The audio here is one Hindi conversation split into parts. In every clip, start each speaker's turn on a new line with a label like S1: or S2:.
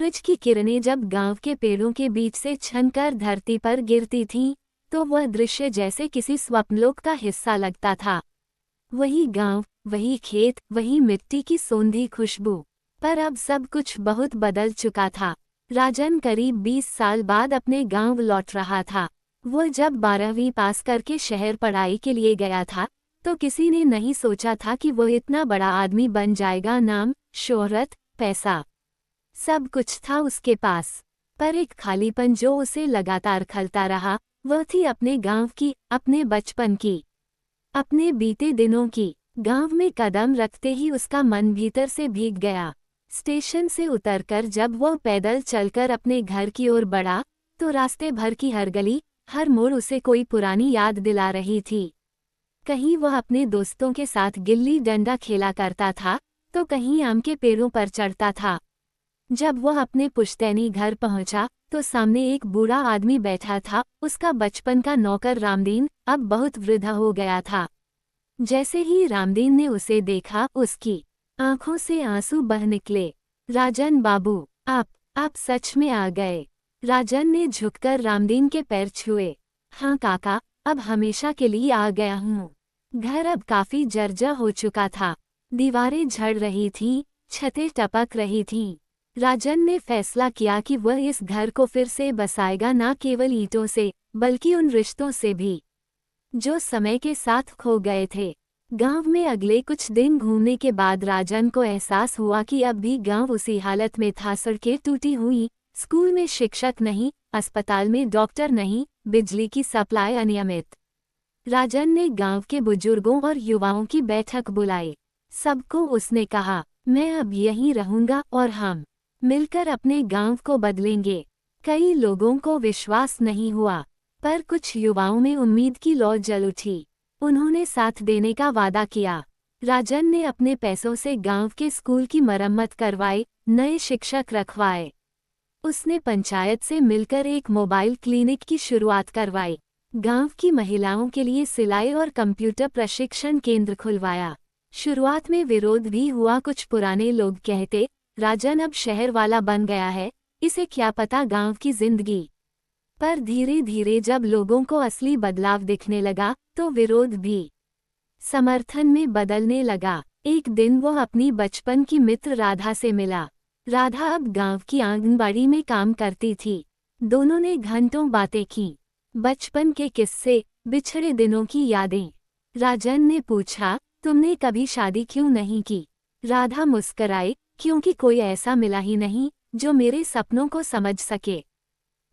S1: सूरज की किरणें जब गांव के पेड़ों के बीच से छनकर धरती पर गिरती थीं, तो वह दृश्य जैसे किसी स्वप्नलोक का हिस्सा लगता था। वही गांव, वही खेत, वही मिट्टी की सोंधी खुशबू। पर अब सब कुछ बहुत बदल चुका था। राजन करीब 20 साल बाद अपने गांव लौट रहा था। वो जब 12वीं पास करके शहर पढ़ाई के लिए गया था, तो किसी ने नहीं सोचा था कि वो इतना बड़ा आदमी बन जाएगा। नाम, शोहरत, पैसा, सब कुछ था उसके पास, पर एक खालीपन जो उसे लगातार खलता रहा। वह थी अपने गांव की, अपने बचपन की, अपने बीते दिनों की। गांव में कदम रखते ही उसका मन भीतर से भीग गया। स्टेशन से उतरकर जब वह पैदल चलकर अपने घर की ओर बढ़ा, तो रास्ते भर की हर गली, हर मोड़ उसे कोई पुरानी याद दिला रही थी। कहीं वह अपने दोस्तों के साथ गिल्ली डंडा खेला करता था, तो कहीं आम के पेड़ों पर चढ़ता था। जब वह अपने पुश्तैनी घर पहुंचा, तो सामने एक बूढ़ा आदमी बैठा था। उसका बचपन का नौकर रामदीन अब बहुत वृद्ध हो गया था। जैसे ही रामदीन ने उसे देखा, उसकी आंखों से आंसू बह निकले। राजन बाबू, आप सच में आ गए। राजन ने झुककर रामदीन के पैर छुए। हाँ काका, अब हमेशा के लिए आ गया हूँ। घर अब काफी जर्जर हो चुका था। दीवारें झड़ रही थीं, छतें टपक रही थीं। राजन ने फैसला किया कि वह इस घर को फिर से बसाएगा, न केवल ईंटों से, बल्कि उन रिश्तों से भी जो समय के साथ खो गए थे। गांव में अगले कुछ दिन घूमने के बाद राजन को एहसास हुआ कि अब भी गांव उसी हालत में था। सड़कें टूटी हुई, स्कूल में शिक्षक नहीं, अस्पताल में डॉक्टर नहीं, बिजली की सप्लाई अनियमित। राजन ने गांव के बुजुर्गों और युवाओं की बैठक बुलाई। सबको उसने कहा, मैं अब यहीं रहूंगा और हम मिलकर अपने गांव को बदलेंगे। कई लोगों को विश्वास नहीं हुआ, पर कुछ युवाओं में उम्मीद की लौ जल उठी। उन्होंने साथ देने का वादा किया। राजन ने अपने पैसों से गांव के स्कूल की मरम्मत करवाई, नए शिक्षक रखवाए। उसने पंचायत से मिलकर एक मोबाइल क्लिनिक की शुरुआत करवाई। गांव की महिलाओं के लिए सिलाई और कंप्यूटर प्रशिक्षण केंद्र खुलवाया। शुरुआत में विरोध भी हुआ। कुछ पुराने लोग कहते, राजन अब शहर वाला बन गया है, इसे क्या पता गांव की जिंदगी। पर धीरे धीरे जब लोगों को असली बदलाव दिखने लगा, तो विरोध भी समर्थन में बदलने लगा। एक दिन वो अपनी बचपन की मित्र राधा से मिला। राधा अब गांव की आंगनबाड़ी में काम करती थी। दोनों ने घंटों बातें की, बचपन के किस्से, बिछड़े दिनों की यादें। राजन ने पूछा, तुमने कभी शादी क्यों नहीं की? राधा मुस्कराई, क्योंकि कोई ऐसा मिला ही नहीं जो मेरे सपनों को समझ सके।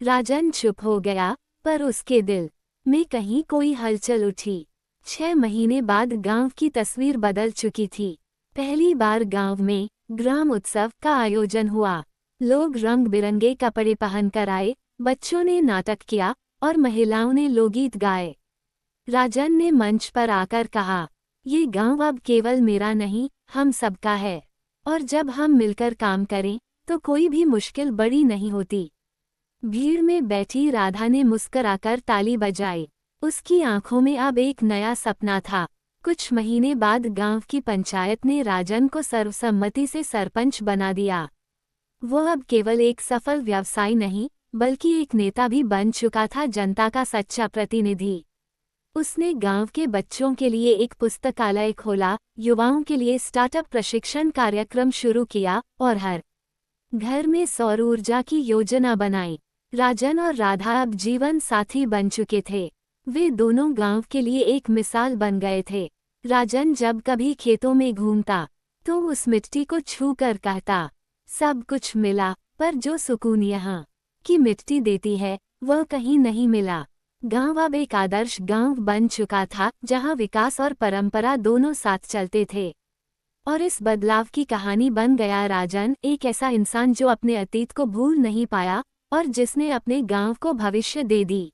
S1: राजन चुप हो गया, पर उसके दिल में कहीं कोई हलचल उठी। 6 महीने बाद गांव की तस्वीर बदल चुकी थी। पहली बार गांव में ग्राम उत्सव का आयोजन हुआ। लोग रंग बिरंगे कपड़े पहनकर आए, बच्चों ने नाटक किया और महिलाओं ने लोकगीत गाए। राजन ने मंच पर आकर कहा, ये गांव अब केवल मेरा नहीं, हम सबका है। और जब हम मिलकर काम करें, तो कोई भी मुश्किल बड़ी नहीं होती। भीड़ में बैठी राधा ने मुस्कुराकर ताली बजाई। उसकी आंखों में अब एक नया सपना था। कुछ महीने बाद गांव की पंचायत ने राजन को सर्वसम्मति से सरपंच बना दिया। वो अब केवल एक सफल व्यवसायी नहीं, बल्कि एक नेता भी बन चुका था, जनता का सच्चा प्रतिनिधि। उसने गांव के बच्चों के लिए एक पुस्तकालय खोला, युवाओं के लिए स्टार्टअप प्रशिक्षण कार्यक्रम शुरू किया और हर घर में सौर ऊर्जा की योजना बनाई। राजन और राधा अब जीवन साथी बन चुके थे। वे दोनों गांव के लिए एक मिसाल बन गए थे। राजन जब कभी खेतों में घूमता, तो उस मिट्टी को छू कर कहता, सब कुछ मिला, पर जो सुकून यहाँ की मिट्टी देती है, वह कहीं नहीं मिला। गांव अब एक आदर्श गांव बन चुका था, जहां विकास और परंपरा दोनों साथ चलते थे। और इस बदलाव की कहानी बन गया राजन, एक ऐसा इंसान जो अपने अतीत को भूल नहीं पाया और जिसने अपने गांव को भविष्य दे दी।